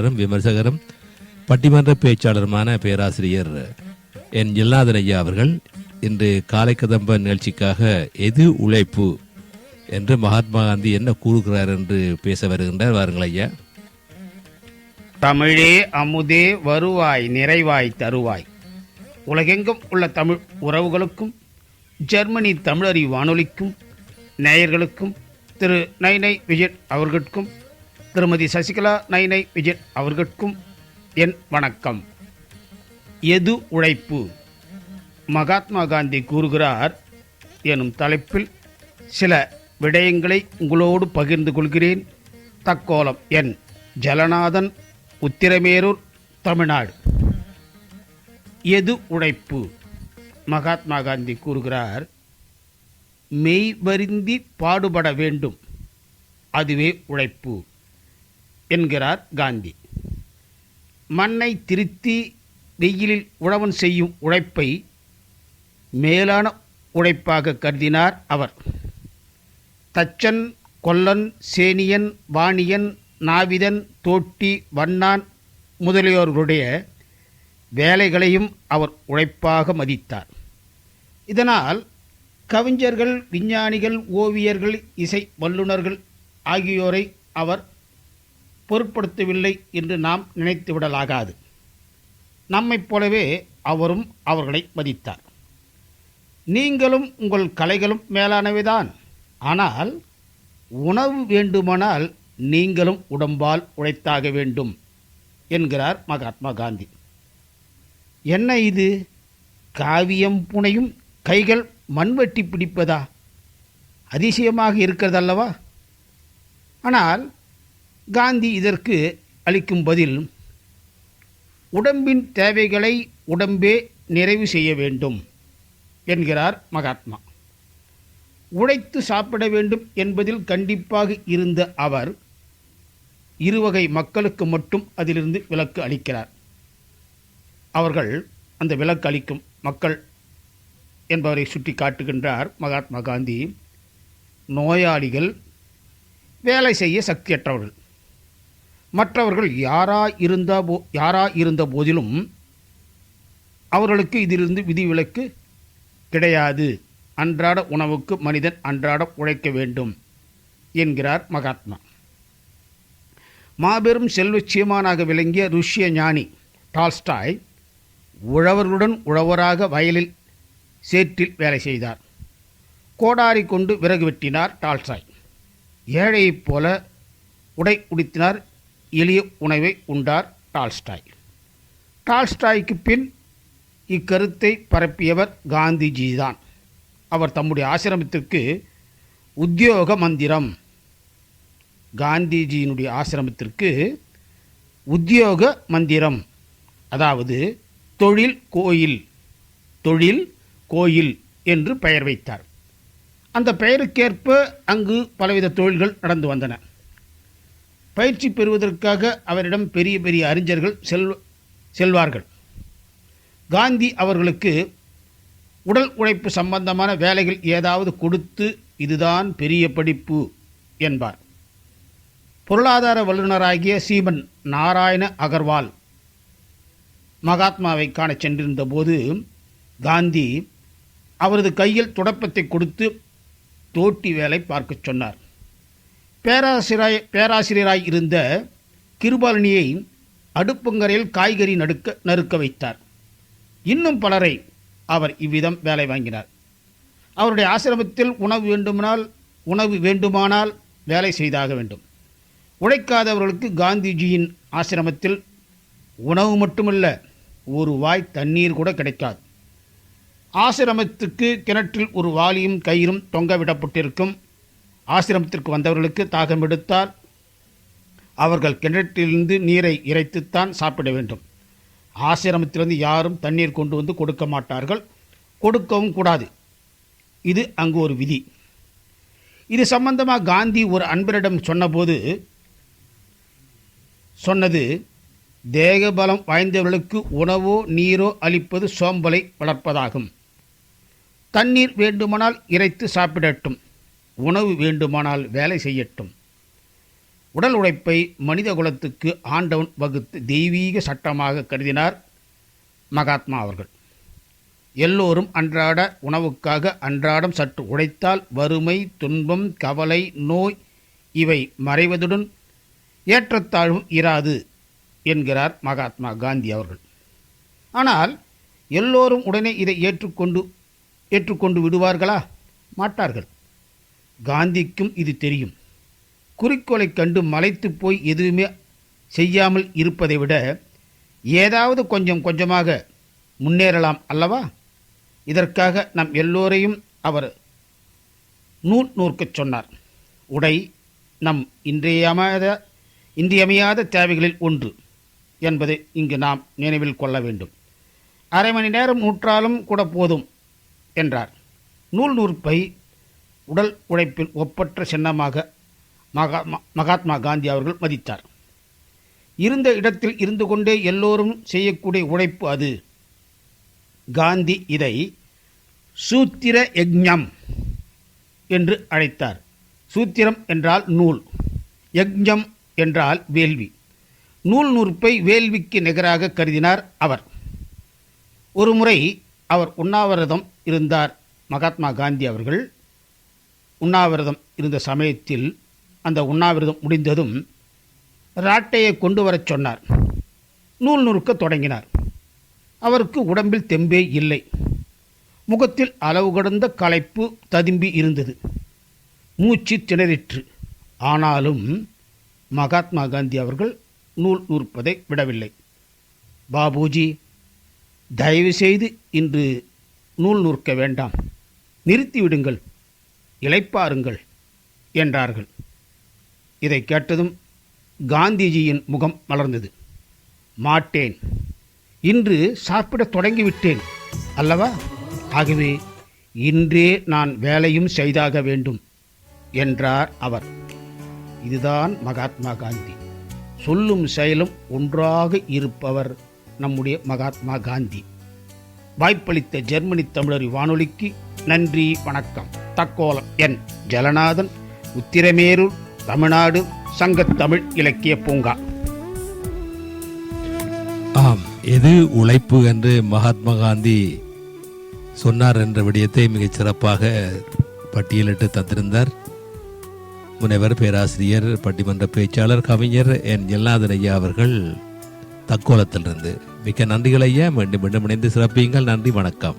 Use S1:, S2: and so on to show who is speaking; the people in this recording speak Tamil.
S1: எழுத்தாளரும் விமர்சகரும் பட்டிமன்ற பேச்சாளருமான பேராசிரியர் என் ஜெல்நாதன் ஐயா அவர்கள் இன்று காலை கதம்ப நிகழ்ச்சிக்காக எது உழைப்பு என்று மகாத்மா காந்தி என்ன கூறுகிறார் என்று பேச வருகின்றார். வாருங்கள் ஐயா.
S2: தமிழே அமுதே வருவாய் நிறைவாய் தருவாய். உலகெங்கும் உள்ள தமிழ் உறவுகளுக்கும் ஜெர்மனி தமிழறி வானொலிக்கும் நேயர்களுக்கும் திரு நைனை விஜயன் அவர்களுக்கும் திருமதி சசிகலா நைனை விஜயன் அவர்களுக்கும் என் வணக்கம். எது உழைப்பு? மகாத்மா காந்தி கூறுகிறார் எனும் தலைப்பில் சில விடயங்களை உங்களோடு பகிர்ந்து கொள்கிறேன். தக்கோலம் என் ஜலநாதன், உத்திரமேரூர், தமிழ்நாடு. எது உழைப்பு? மகாத்மா காந்தி கூறுகிறார், மெய் வருந்தி பாடுபட வேண்டும், அதுவே உழைப்பு என்கிறார் காந்தி. மண்ணை திருத்தி வெயிலில் உழவன் செய்யும் உழைப்பை மேலான உழைப்பாக கருதினார் அவர். தச்சன், கொல்லன், சேனியன், வாணியன், நாவிதன், தோட்டி, வண்ணான் முதலியோர்களுடைய வேலைகளையும் அவர் உழைப்பாக மதித்தார். இதனால் கவிஞர்கள், விஞ்ஞானிகள், ஓவியர்கள், இசை வல்லுநர்கள் ஆகியோரை அவர் பொருட்படுத்தவில்லை என்று நாம் நினைத்துவிடலாகாது. நம்மைப் போலவே அவரும் அவர்களை மதித்தார். நீங்களும் உங்கள் கலைகளும் மேலானவைதான். ஆனால் உணவு வேண்டுமானால் நீங்களும் உடம்பால் உழைத்தாக வேண்டும் என்கிறார் மகாத்மா காந்தி. என்ன இது? காவியம் புனையும் கைகள் மண்வெட்டி பிடிப்பதா? அதிசயமாக இருக்கிறதல்லவா? ஆனால் காந்தி இதற்கு அளிக்கும் பதில், உடம்பின் தேவைகளை உடம்பே நிறைவு செய்ய வேண்டும் என்கிறார் மகாத்மா. உழைத்து சாப்பிட வேண்டும் என்பதில் கண்டிப்பாக இருந்த அவர் இருவகை மக்களுக்கு மட்டும் அதிலிருந்து விலக்கு அளிக்கிறார். அவர்கள் அந்த விலக்கு அளிக்கும் மக்கள் என்பவரை சுட்டி காட்டுகின்றார் மகாத்மா காந்தி. நோயாளிகள், வேலை செய்ய சக்தியற்றவர்கள். மற்றவர்கள் யாரா இருந்த போதிலும் அவர்களுக்கு இதிலிருந்து விதிவிலக்கு கிடையாது. அன்றாட உணவுக்கு மனிதன் அன்றாடம் உழைக்க வேண்டும் என்கிறார் மகாத்மா. மாபெரும் செல்வச்சீமானாக விளங்கிய ருஷ்ய ஞானி டால்ஸ்டாய் உழவர்களுடன் உழவராக வயலில் சேற்றில் வேலை செய்தார். கோடாரி கொண்டு விறகு வெட்டினார் டால்ஸ்டாய். ஏழையைப் போல உடை உடுத்தினார். எளிய உணவை உண்டார் டால்ஸ்டாய். டால்ஸ்டாய்க்கு பின் இக்கருத்தை பரப்பியவர் காந்திஜி தான். அவர் தம்முடைய ஆசிரமத்திற்கு உத்தியோக மந்திரம், காந்திஜியினுடைய ஆசிரமத்திற்கு உத்தியோக மந்திரம், அதாவது தொழில் கோயில் என்று பெயர் வைத்தார். அந்த பெயருக்கேற்ப அங்கு பலவித தொழில்கள் நடந்து வந்தன. பயிற்சி பெறுவதற்காக அவரிடம் பெரிய பெரிய அறிஞர்கள் செல்வார்கள். காந்தி அவர்களுக்கு உடல் உழைப்பு சம்பந்தமான வேலைகள் ஏதாவது கொடுத்து, இதுதான் பெரிய படிப்பு என்பார். பொருளாதார வல்லுநராகிய சீமன் நாராயண அகர்வால் மகாத்மாவை காண சென்றிருந்த போது காந்தி அவரது கையில் துடப்பத்தை கொடுத்து தோட்டி வேலை பார்க்க சொன்னார். பேராசிரியராய் இருந்த கிருபாலினியை அடுப்பங்கரையில் காய்கறி நறுக்க வைத்தார். இன்னும் பலரை அவர் இவ்விதம் வேலை வாங்கினார். அவருடைய ஆசிரமத்தில் உணவு வேண்டுமானால் வேலை செய்தாக வேண்டும். உழைக்காதவர்களுக்கு காந்திஜியின் ஆசிரமத்தில் உணவு மட்டுமல்ல, ஒரு வாய் தண்ணீர் கூட கிடைக்காது. ஆசிரமத்துக்கு கிணற்றில் ஒரு வாளியும் கயிறும் தொங்க விடப்பட்டிருக்கும். ஆசிரமத்திற்கு வந்தவர்களுக்கு தாகம் எடுத்தால் அவர்கள் கிணற்றிலிருந்து நீரை இறைத்துத்தான் சாப்பிட வேண்டும். ஆசிரமத்திலிருந்து யாரும் தண்ணீர் கொண்டு வந்து கொடுக்க மாட்டார்கள், கொடுக்கவும் கூடாது. இது அங்கு ஒரு விதி. இது சம்பந்தமாக காந்தி ஒரு அன்பரிடம் சொன்னது, தேகபலம் வாய்ந்தவர்களுக்கு உணவோ நீரோ அளிப்பது சோம்பலை வளர்ப்பதாகும். தண்ணீர் வேண்டுமானால் இறைத்து சாப்பிடட்டும், உணவு வேண்டுமானால் வேலை செய்யட்டும். உடல் உழைப்பை மனித குலத்துக்கு ஆண்டவன் வகுத்து தெய்வீக சட்டமாக கருதினார் மகாத்மா அவர்கள். எல்லோரும் அன்றாட உணவுக்காக அன்றாடம் சற்று உழைத்தால் வறுமை, துன்பம், கவலை, நோய் இவை மறைவதுடன் ஏற்றத்தாழ்வும் இராது என்கிறார் மகாத்மா காந்தி அவர்கள். ஆனால் எல்லோரும் உடனே இதை ஏற்றுக்கொண்டு விடுவார்களா? மாட்டார்கள். காந்திக்கும் இது தெரியும். குறிக்கோளை கண்டு மலைத்து போய் எதுவுமே செய்யாமல் இருப்பதை விட ஏதாவது கொஞ்சம் கொஞ்சமாக முன்னேறலாம் அல்லவா? இதற்காக நம் எல்லோரையும் அவர் நூல் நூற்கச் சொன்னார். உடை நம் இன்றியமையாத தேவைகளில் ஒன்று என்பதை இங்கு நாம் நினைவில் கொள்ள வேண்டும். அரை மணி நேரம் நூற்றாலும் கூட போதும் என்றார். நூல் நூற்பை உடல் உழைப்பின் ஒப்பற்ற சின்னமாக மகாத்மா காந்தி அவர்கள் மதித்தார். இருந்த இடத்தில் இருந்து கொண்டே எல்லோரும் செய்யக்கூடிய உழைப்பு அது. காந்தி இதை சூத்திர யஜ்ஞம் என்று அழைத்தார். சூத்திரம் என்றால் நூல், யஜ்ஞம் என்றால் வேள்வி. நூல் நூற்பை வேள்விக்கு நிகராக கருதினார் அவர். ஒரு முறை அவர் உண்ணாவிரதம் இருந்தார். மகாத்மா காந்தி அவர்கள் உண்ணாவிரதம் இருந்த சமயத்தில் அந்த உண்ணாவிரதம் முடிந்ததும் ராட்டையை கொண்டு வரச் சொன்னார். நூல் நூற்க தொடங்கினார். அவருக்கு உடம்பில் தெம்பே இல்லை. முகத்தில் அளவு கடந்த களைப்பு ததும்பி இருந்தது. மூச்சு திணறிற்று. ஆனாலும் மகாத்மா காந்தி அவர்கள் நூல் நூற்பதை விடவில்லை. பாபுஜி, தயவுசெய்து இன்று நூல் நூற்க வேண்டாம், நிறுத்திவிடுங்கள், இளைப்பாருங்கள் என்றார்கள். இதை கேட்டதும் காந்திஜியின் முகம் மலர்ந்தது. மாட்டேன், இன்று சாப்பிடத் தொடங்கிவிட்டேன் அல்லவா, ஆகவே இன்றே நான் வேலையும் செய்தாக வேண்டும் என்றார் அவர். இதுதான் மகாத்மா காந்தி. சொல்லும் செயலும் ஒன்றாக இருப்பவர் நம்முடைய மகாத்மா காந்தி. வாய்ப்பளித்த ஜெர்மனி தமிழர் வானொலிக்கு நன்றி, வணக்கம். தக்கோலம் என் ஜலநாதன், உத்திரமேரூர், தமிழ்நாடு, சங்கத்தமிழ் இலக்கிய பூங்கா.
S1: ஆம், எது உழைப்பு என்று மகாத்மா காந்தி சொன்னார் என்ற விடயத்தை மிகச் சிறப்பாக பட்டியலிட்டு தந்திருந்தார் முனைவர், பேராசிரியர், பட்டிமன்ற பேச்சாளர், கவிஞர் என் ஜெல்லாதன் ஐயா அவர்கள் தக்கோலத்திலிருந்து. மிக்க நன்றிகள் ஐயா. மீண்டும் மீண்டும் இணைந்து சிறப்பியுங்கள். நன்றி, வணக்கம்.